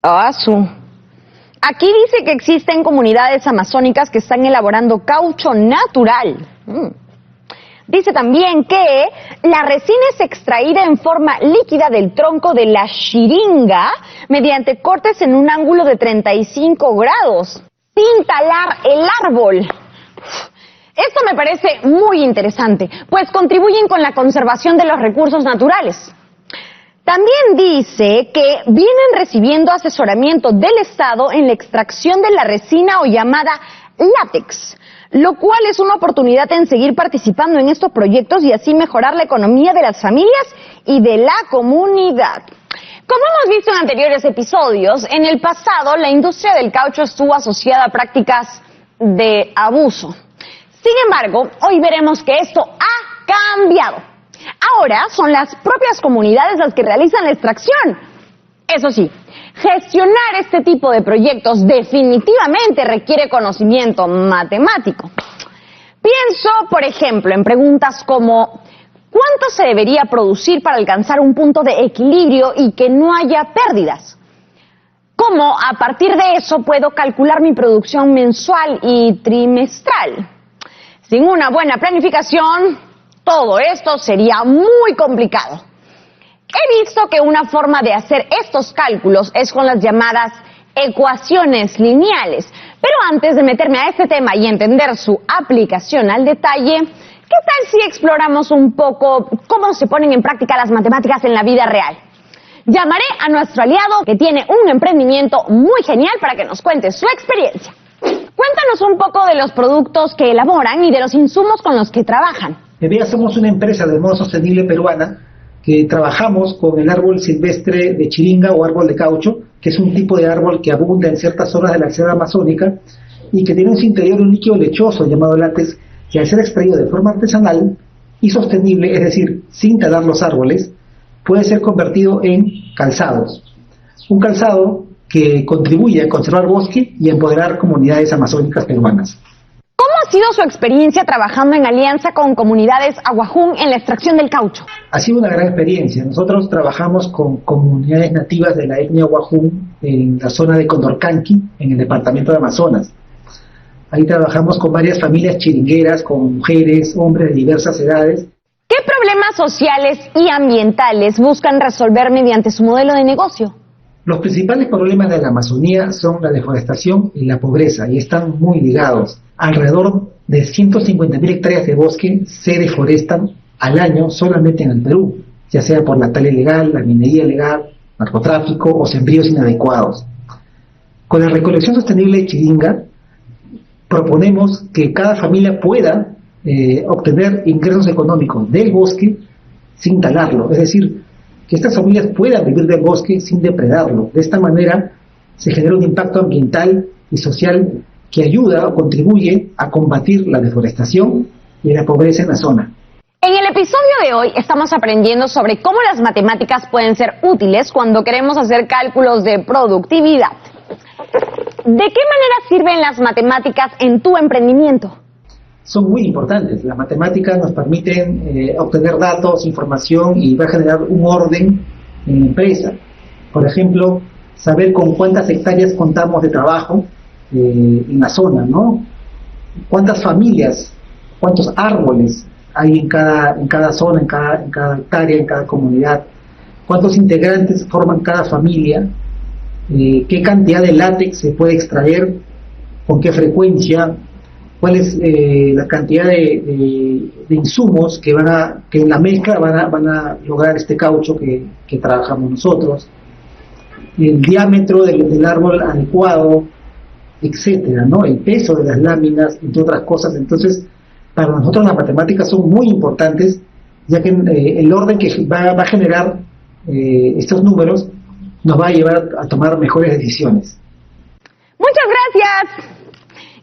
Aquí dice que existen comunidades amazónicas que están elaborando caucho natural. Dice también que la resina es extraída en forma líquida del tronco de la chiringa mediante cortes en un ángulo de 35 grados, sin talar el árbol. Esto me parece muy interesante, pues contribuyen con la conservación de los recursos naturales. También dice que vienen recibiendo asesoramiento del Estado en la extracción de la resina o llamada látex, lo cual es una oportunidad en seguir participando en estos proyectos y así mejorar la economía de las familias y de la comunidad. Como hemos visto en anteriores episodios, en el pasado la industria del caucho estuvo asociada a prácticas de abuso. Sin embargo, hoy veremos que esto ha cambiado. Ahora son las propias comunidades las que realizan la extracción. Eso sí, gestionar este tipo de proyectos definitivamente requiere conocimiento matemático. Pienso, por ejemplo, en preguntas como ¿cuánto se debería producir para alcanzar un punto de equilibrio y que no haya pérdidas? ¿Cómo a partir de eso puedo calcular mi producción mensual y trimestral? Sin una buena planificación, todo esto sería muy complicado. He visto que una forma de hacer estos cálculos es con las llamadas ecuaciones lineales. Pero antes de meterme a este tema y entender su aplicación al detalle, ¿qué tal si exploramos un poco cómo se ponen en práctica las matemáticas en la vida real? Llamaré a nuestro aliado que tiene un emprendimiento muy genial para que nos cuente su experiencia. Cuéntanos un poco de los productos que elaboran y de los insumos con los que trabajan. Bebea somos una empresa de modo sostenible peruana que trabajamos con el árbol silvestre de chiringa o árbol de caucho, que es un tipo de árbol que abunda en ciertas zonas de la selva amazónica y que tiene en su interior un líquido lechoso llamado látex, que al ser extraído de forma artesanal y sostenible, es decir, sin talar los árboles, puede ser convertido en calzados. Un calzado que contribuye a conservar bosque y a empoderar comunidades amazónicas peruanas. ¿Cómo ha sido su experiencia trabajando en alianza con comunidades aguajún en la extracción del caucho? Ha sido una gran experiencia. Nosotros trabajamos con comunidades nativas de la etnia aguajún en la zona de Condorcanqui, en el departamento de Amazonas. Ahí trabajamos con varias familias chiringueras, con mujeres, hombres de diversas edades. ¿Qué problemas sociales y ambientales buscan resolver mediante su modelo de negocio? Los principales problemas de la Amazonía son la deforestación y la pobreza, y están muy ligados. Alrededor de 150.000 hectáreas de bosque se deforestan al año solamente en el Perú, ya sea por la tala ilegal, la minería ilegal, narcotráfico o sembríos inadecuados. Con la recolección sostenible de chiringa, proponemos que cada familia pueda obtener ingresos económicos del bosque sin talarlo, es decir, que estas familias puedan vivir del bosque sin depredarlo. De esta manera se genera un impacto ambiental y social que ayuda o contribuye a combatir la deforestación y la pobreza en la zona. En el episodio de hoy estamos aprendiendo sobre cómo las matemáticas pueden ser útiles cuando queremos hacer cálculos de productividad. ¿De qué manera sirven las matemáticas en tu emprendimiento? Son muy importantes. Las matemáticas nos permiten obtener datos, información y va a generar un orden en la empresa. Por ejemplo, saber con cuántas hectáreas contamos de trabajo en la zona, ¿no? Cuántas familias, cuántos árboles hay en cada zona, en cada hectárea, en cada comunidad, cuántos integrantes forman cada familia, qué cantidad de látex se puede extraer, con qué frecuencia, cuál es la cantidad de insumos que en la mezcla van a lograr este caucho que trabajamos nosotros, el diámetro del árbol adecuado, etcétera, ¿no? El peso de las láminas, entre otras cosas. Entonces, para nosotros las matemáticas son muy importantes, ya que el orden que va a generar estos números nos va a llevar a tomar mejores decisiones. Muchas gracias.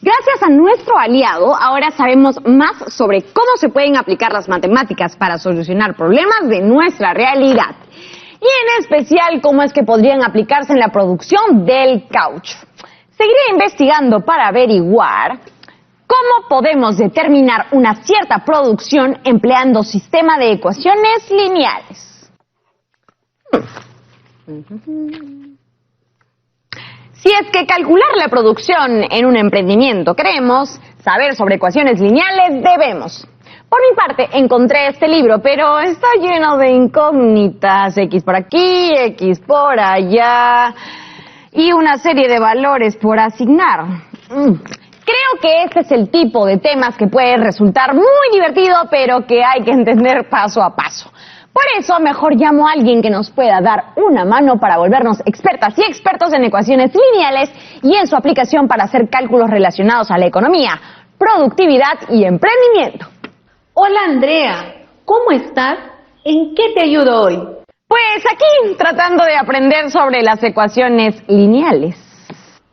Gracias a nuestro aliado, ahora sabemos más sobre cómo se pueden aplicar las matemáticas para solucionar problemas de nuestra realidad. Y en especial, cómo es que podrían aplicarse en la producción del caucho. Seguiré investigando para averiguar cómo podemos determinar una cierta producción empleando sistema de ecuaciones lineales. Si es que calcular la producción en un emprendimiento queremos, saber sobre ecuaciones lineales debemos. Por mi parte, encontré este libro, pero está lleno de incógnitas, X por aquí, X por allá, y una serie de valores por asignar. Creo que este es el tipo de temas que puede resultar muy divertido, pero que hay que entender paso a paso. Por eso, mejor llamo a alguien que nos pueda dar una mano para volvernos expertas y expertos en ecuaciones lineales y en su aplicación para hacer cálculos relacionados a la economía, productividad y emprendimiento. Hola Andrea, ¿cómo estás? ¿En qué te ayudo hoy? Pues aquí, tratando de aprender sobre las ecuaciones lineales.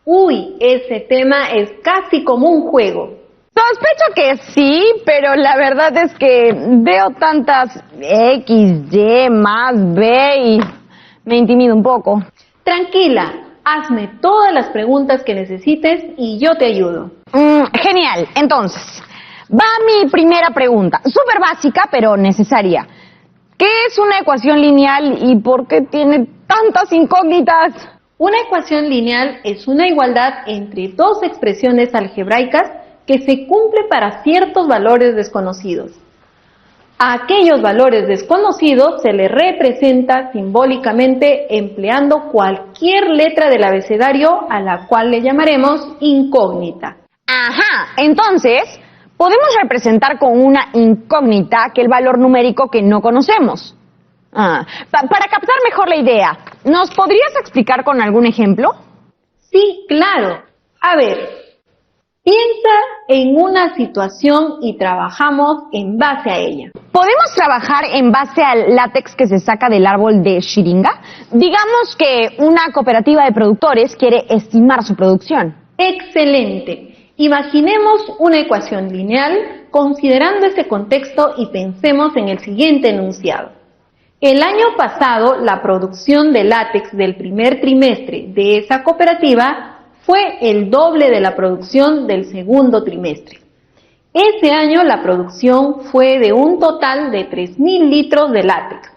Uy, ese tema es casi como un juego. Sospecho que sí, pero la verdad es que veo tantas X, Y, más B y me intimido un poco. Tranquila, hazme todas las preguntas que necesites y yo te ayudo. Genial, entonces, va mi primera pregunta, súper básica pero necesaria. ¿Qué es una ecuación lineal y por qué tiene tantas incógnitas? Una ecuación lineal es una igualdad entre dos expresiones algebraicas que se cumple para ciertos valores desconocidos. A aquellos valores desconocidos se les representa simbólicamente empleando cualquier letra del abecedario a la cual le llamaremos incógnita. Ajá, entonces, podemos representar con una incógnita aquel valor numérico que no conocemos. Para captar mejor la idea, ¿nos podrías explicar con algún ejemplo? Sí, claro. A ver, piensa en una situación y trabajamos en base a ella. ¿Podemos trabajar en base al látex que se saca del árbol de Xiringa? Digamos que una cooperativa de productores quiere estimar su producción. Excelente. Imaginemos una ecuación lineal considerando ese contexto y pensemos en el siguiente enunciado. El año pasado, la producción de látex del primer trimestre de esa cooperativa fue el doble de la producción del segundo trimestre. Ese año la producción fue de un total de 3.000 litros de látex.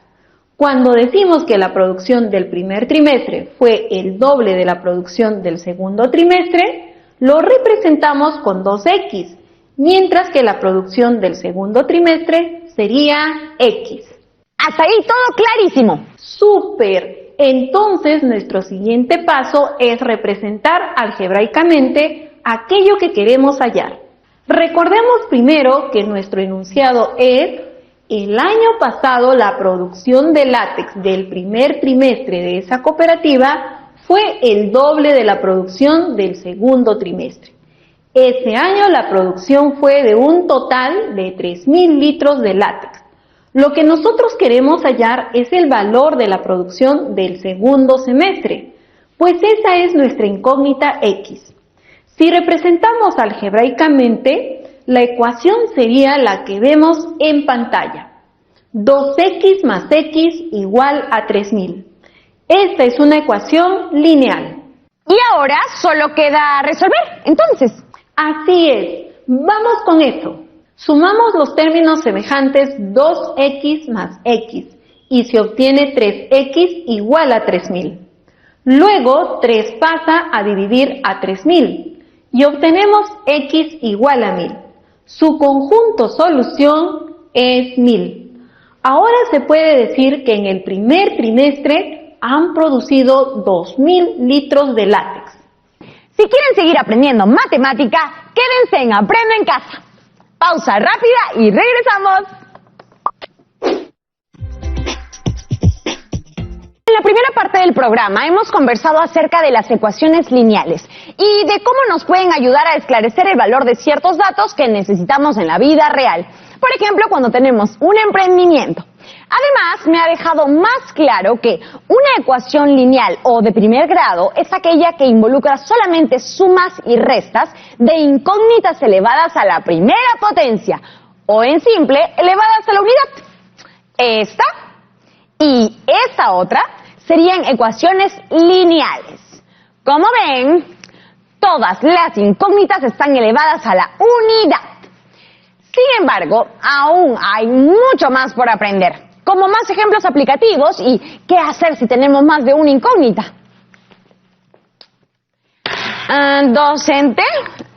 Cuando decimos que la producción del primer trimestre fue el doble de la producción del segundo trimestre, lo representamos con 2X, mientras que la producción del segundo trimestre sería X. Hasta ahí todo clarísimo. ¡Súper! Entonces nuestro siguiente paso es representar algebraicamente aquello que queremos hallar. Recordemos primero que nuestro enunciado es: el año pasado la producción de látex del primer trimestre de esa cooperativa fue el doble de la producción del segundo trimestre. Ese año la producción fue de un total de 3.000 litros de látex. Lo que nosotros queremos hallar es el valor de la producción del segundo semestre, pues esa es nuestra incógnita X. Si representamos algebraicamente, la ecuación sería la que vemos en pantalla. 2x más x igual a 3.000. Esta es una ecuación lineal. Y ahora solo queda resolver, entonces. Así es. Vamos con eso. Sumamos los términos semejantes 2x más x y se obtiene 3x igual a 3.000. Luego 3 pasa a dividir a 3.000 y obtenemos x igual a 1.000. Su conjunto solución es 1.000. Ahora se puede decir que en el primer trimestre han producido 2.000 litros de látex. Si quieren seguir aprendiendo matemática, quédense en Aprendo en Casa. Pausa rápida y regresamos. En la primera parte del programa hemos conversado acerca de las ecuaciones lineales y de cómo nos pueden ayudar a esclarecer el valor de ciertos datos que necesitamos en la vida real. Por ejemplo, cuando tenemos un emprendimiento. Además, me ha dejado más claro que una ecuación lineal o de primer grado es aquella que involucra solamente sumas y restas de incógnitas elevadas a la primera potencia, o en simple, elevadas a la unidad. Esta y esta otra serían ecuaciones lineales. Como ven, todas las incógnitas están elevadas a la unidad. Sin embargo, aún hay mucho más por aprender, como más ejemplos aplicativos y qué hacer si tenemos más de una incógnita. Docente,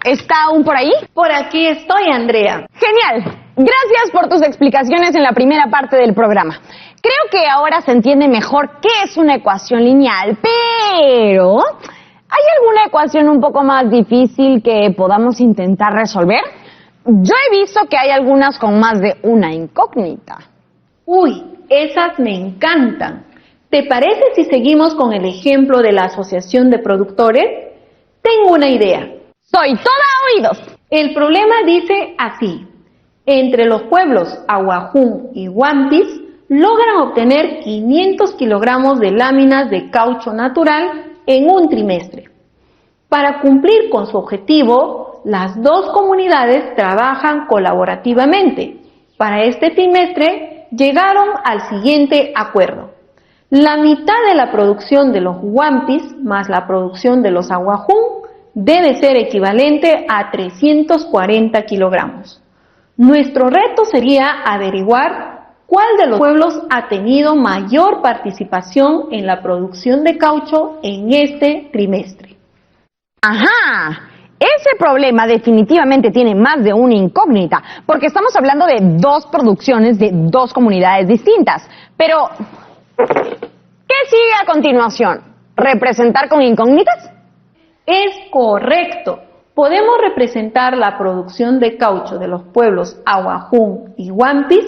¿está aún por ahí? Por aquí estoy, Andrea. Genial. Gracias por tus explicaciones en la primera parte del programa. Creo que ahora se entiende mejor qué es una ecuación lineal, pero ¿hay alguna ecuación un poco más difícil que podamos intentar resolver? Yo he visto que hay algunas con más de una incógnita. Uy, esas me encantan. ¿Te parece si seguimos con el ejemplo de la asociación de productores? Tengo una idea. Soy toda oídos. El problema dice así: entre los pueblos Aguajún y Huampis logran obtener 500 kilogramos de láminas de caucho natural en un trimestre. Para cumplir con su objetivo, las dos comunidades trabajan colaborativamente. Para este trimestre llegaron al siguiente acuerdo: la mitad de la producción de los Huampis más la producción de los Aguajún debe ser equivalente a 340 kilogramos. Nuestro reto sería averiguar cuál de los pueblos ha tenido mayor participación en la producción de caucho en este trimestre. Ajá, ese problema definitivamente tiene más de una incógnita, porque estamos hablando de dos producciones de dos comunidades distintas. Pero, ¿qué sigue a continuación? ¿Representar con incógnitas? Es correcto. Podemos representar la producción de caucho de los pueblos Aguajún y Huampis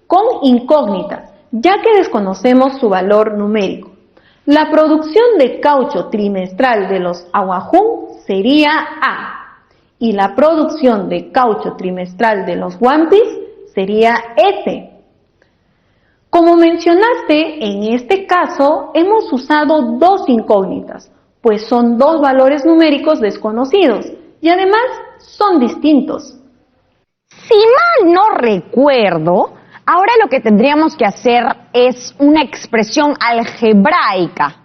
con incógnitas, ya que desconocemos su valor numérico. La producción de caucho trimestral de los Aguajún sería A, y la producción de caucho trimestral de los Huampis sería S. Como mencionaste, en este caso hemos usado dos incógnitas, pues son dos valores numéricos desconocidos y además son distintos. Si mal no recuerdo, ahora lo que tendríamos que hacer es una expresión algebraica,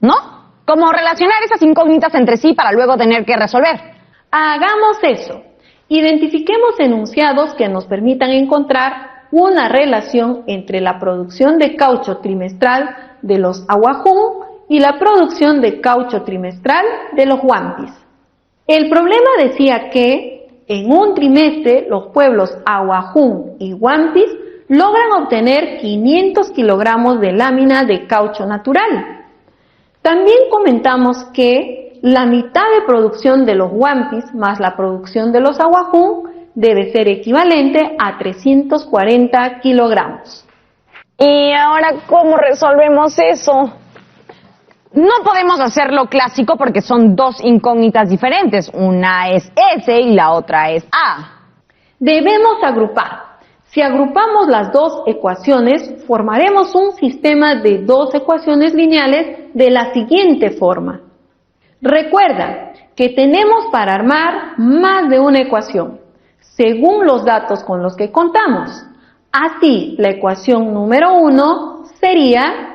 ¿no? Como relacionar esas incógnitas entre sí para luego tener que resolver. Hagamos eso. Identifiquemos enunciados que nos permitan encontrar una relación entre la producción de caucho trimestral de los Aguajún y la producción de caucho trimestral de los Huampis. El problema decía que en un trimestre los pueblos Aguajún y Huampis logran obtener 500 kilogramos de lámina de caucho natural. También comentamos que la mitad de producción de los Huampis más la producción de los Aguajún debe ser equivalente a 340 kilogramos. ¿Y ahora cómo resolvemos eso? No podemos hacer lo clásico porque son dos incógnitas diferentes. Una es S y la otra es A. Debemos agrupar. Si agrupamos las dos ecuaciones, formaremos un sistema de dos ecuaciones lineales de la siguiente forma. Recuerda que tenemos para armar más de una ecuación, según los datos con los que contamos. Así, la ecuación número 1 sería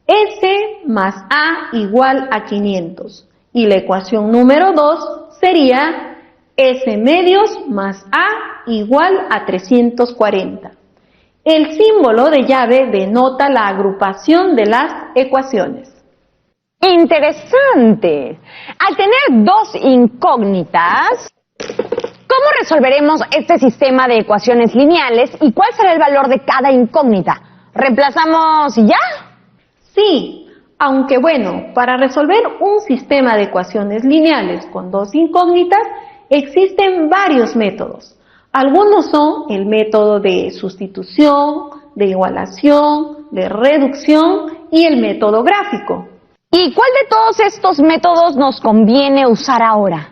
S más A igual a 500. Y la ecuación número 2 sería S medios más A igual a 340. El símbolo de llave denota la agrupación de las ecuaciones. Interesante. Al tener dos incógnitas, ¿cómo resolveremos este sistema de ecuaciones lineales y cuál será el valor de cada incógnita? ¿Reemplazamos y ya? Sí, aunque bueno, para resolver un sistema de ecuaciones lineales con dos incógnitas existen varios métodos. Algunos son el método de sustitución, de igualación, de reducción y el método gráfico. ¿Y cuál de todos estos métodos nos conviene usar ahora?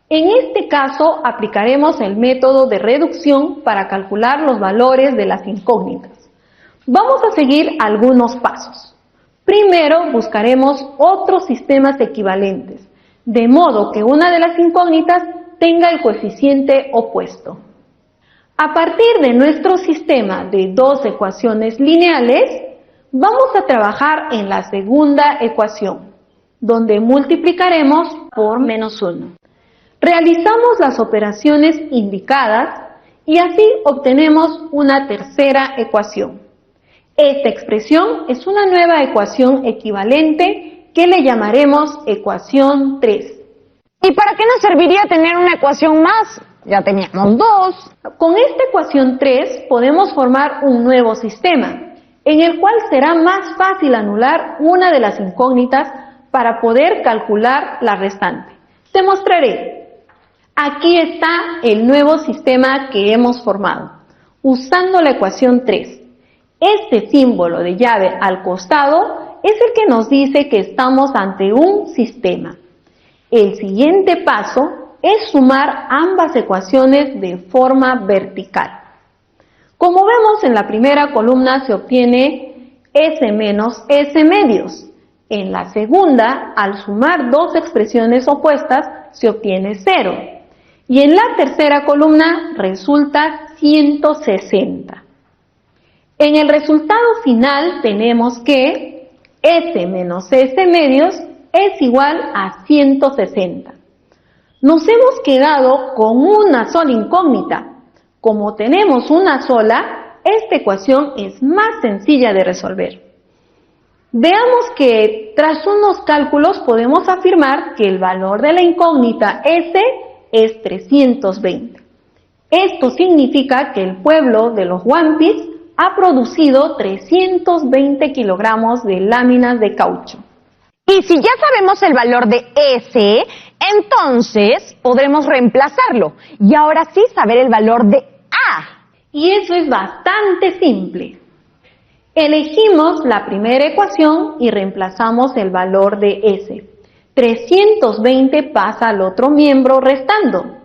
En este caso aplicaremos el método de reducción para calcular los valores de las incógnitas. Vamos a seguir algunos pasos. Primero buscaremos otros sistemas equivalentes, de modo que una de las incógnitas tenga el coeficiente opuesto. A partir de nuestro sistema de dos ecuaciones lineales, vamos a trabajar en la segunda ecuación, donde multiplicaremos por menos 1. Realizamos las operaciones indicadas y así obtenemos una tercera ecuación. Esta expresión es una nueva ecuación equivalente que le llamaremos ecuación 3. ¿Y para qué nos serviría tener una ecuación más? Ya teníamos dos. Con esta ecuación 3 podemos formar un nuevo sistema, en el cual será más fácil anular una de las incógnitas para poder calcular la restante. Te mostraré. Aquí está el nuevo sistema que hemos formado, usando la ecuación 3. Este símbolo de llave al costado es el que nos dice que estamos ante un sistema. El siguiente paso es sumar ambas ecuaciones de forma vertical. Como vemos, en la primera columna se obtiene S menos S medios. En la segunda, al sumar dos expresiones opuestas, se obtiene 0. Y en la tercera columna resulta 160. En el resultado final tenemos que S menos S medios es igual a 160. Nos hemos quedado con una sola incógnita. Como tenemos una sola, esta ecuación es más sencilla de resolver. Veamos que tras unos cálculos podemos afirmar que el valor de la incógnita S es 320. Esto significa que el pueblo de los Wampis ha producido 320 kilogramos de láminas de caucho. Y si ya sabemos el valor de S, entonces podremos reemplazarlo y ahora sí saber el valor de A. Y eso es bastante simple. Elegimos la primera ecuación y reemplazamos el valor de S. 320 pasa al otro miembro restando.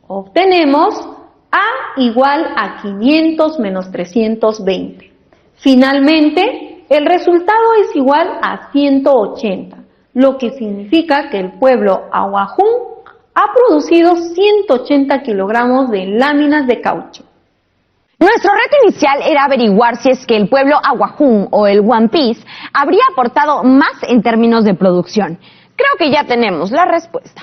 Obtenemos A igual a 500 menos 320. Finalmente, el resultado es igual a 180, lo que significa que el pueblo Awajún ha producido 180 kilogramos de láminas de caucho. Nuestro reto inicial era averiguar si es que el pueblo Awajún o el One Piece habría aportado más en términos de producción. Creo que ya tenemos la respuesta.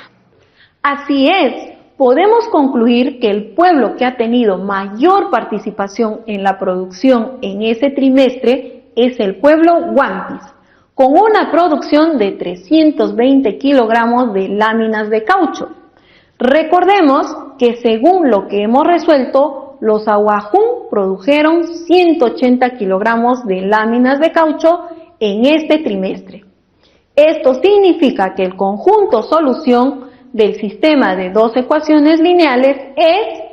Así es, podemos concluir que el pueblo que ha tenido mayor participación en la producción en ese trimestre es el pueblo One Piece, con una producción de 320 kilogramos de láminas de caucho. Recordemos que según lo que hemos resuelto, los Awajún produjeron 180 kilogramos de láminas de caucho en este trimestre. Esto significa que el conjunto solución del sistema de dos ecuaciones lineales es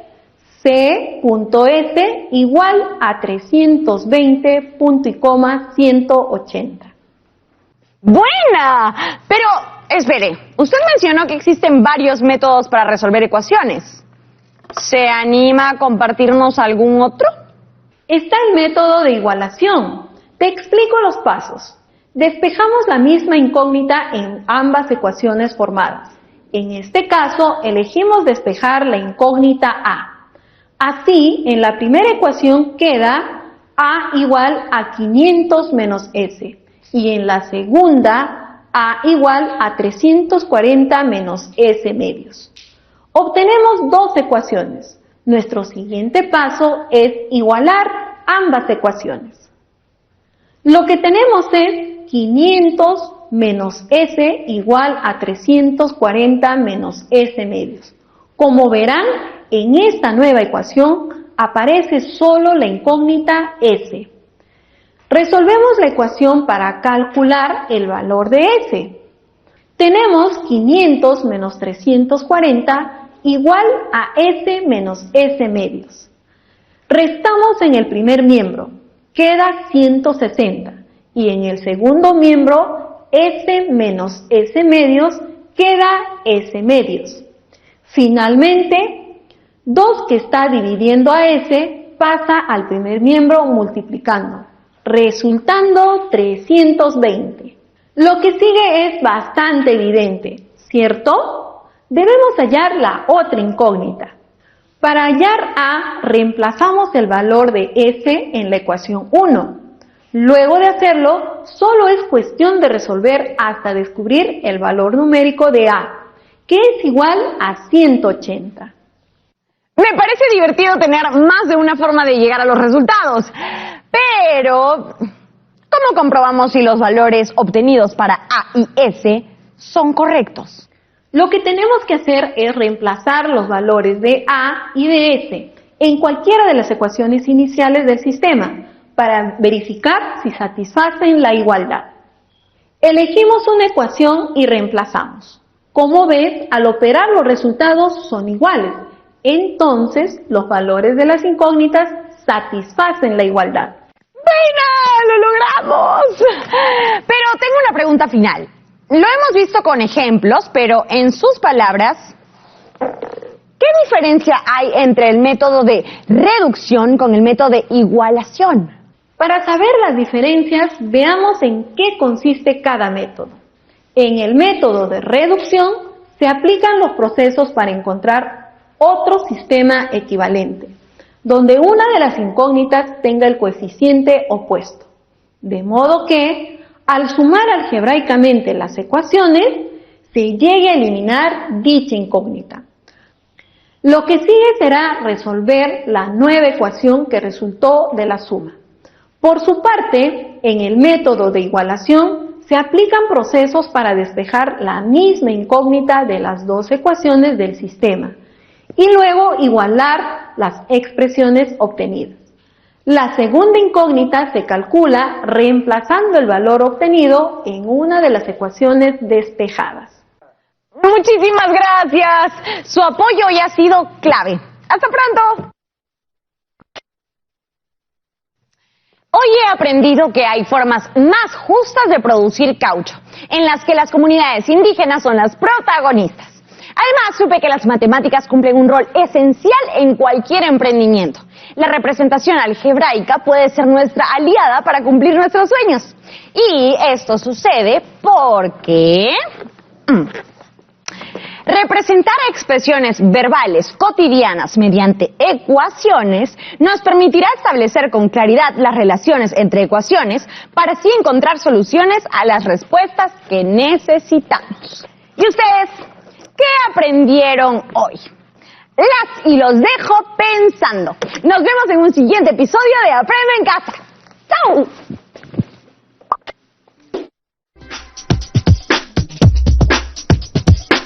C.S igual a 320.180. ¡Buena! Pero, espere, usted mencionó que existen varios métodos para resolver ecuaciones. ¿Se anima a compartirnos algún otro? Está el método de igualación. Te explico los pasos. Despejamos la misma incógnita en ambas ecuaciones formadas. En este caso, elegimos despejar la incógnita A. Así, en la primera ecuación queda A igual a 500 menos S. Y en la segunda, A igual a 340 menos S medios. Obtenemos dos ecuaciones. Nuestro siguiente paso es igualar ambas ecuaciones. Lo que tenemos es 500 menos S igual a 340 menos S medios. Como verán, en esta nueva ecuación aparece solo la incógnita S. Resolvemos la ecuación para calcular el valor de S. Tenemos 500 menos 340 igual a S menos S medios. Restamos en el primer miembro, queda 160, y en el segundo miembro, S menos S medios, queda S medios. Finalmente, 2 que está dividiendo a S pasa al primer miembro multiplicando, resultando 320. Lo que sigue es bastante evidente, ¿cierto? Debemos hallar la otra incógnita. Para hallar A, reemplazamos el valor de S en la ecuación 1. Luego de hacerlo, solo es cuestión de resolver hasta descubrir el valor numérico de A, que es igual a 180. Me parece divertido tener más de una forma de llegar a los resultados, pero ¿cómo comprobamos si los valores obtenidos para A y S son correctos? Lo que tenemos que hacer es reemplazar los valores de A y de S en cualquiera de las ecuaciones iniciales del sistema para verificar si satisfacen la igualdad. Elegimos una ecuación y reemplazamos. Como ves, al operar los resultados son iguales. Entonces, los valores de las incógnitas satisfacen la igualdad. ¡Buena! ¡Lo logramos! Pero tengo una pregunta final. Lo hemos visto con ejemplos, pero en sus palabras, ¿qué diferencia hay entre el método de reducción con el método de igualación? Para saber las diferencias, veamos en qué consiste cada método. En el método de reducción se aplican los procesos para encontrar otro sistema equivalente, donde una de las incógnitas tenga el coeficiente opuesto. De modo que, al sumar algebraicamente las ecuaciones, se llegue a eliminar dicha incógnita. Lo que sigue será resolver la nueva ecuación que resultó de la suma. Por su parte, en el método de igualación se aplican procesos para despejar la misma incógnita de las dos ecuaciones del sistema y luego igualar las expresiones obtenidas. La segunda incógnita se calcula reemplazando el valor obtenido en una de las ecuaciones despejadas. Muchísimas gracias. Su apoyo hoy ha sido clave. ¡Hasta pronto! Hoy he aprendido que hay formas más justas de producir caucho, en las que las comunidades indígenas son las protagonistas. Además, supe que las matemáticas cumplen un rol esencial en cualquier emprendimiento. La representación algebraica puede ser nuestra aliada para cumplir nuestros sueños. Y esto sucede porque representar expresiones verbales cotidianas mediante ecuaciones nos permitirá establecer con claridad las relaciones entre ecuaciones para así encontrar soluciones a las respuestas que necesitamos. ¿Y ustedes qué aprendieron hoy? Las y los dejo pensando. Nos vemos en un siguiente episodio de Aprendo en Casa. ¡Chao!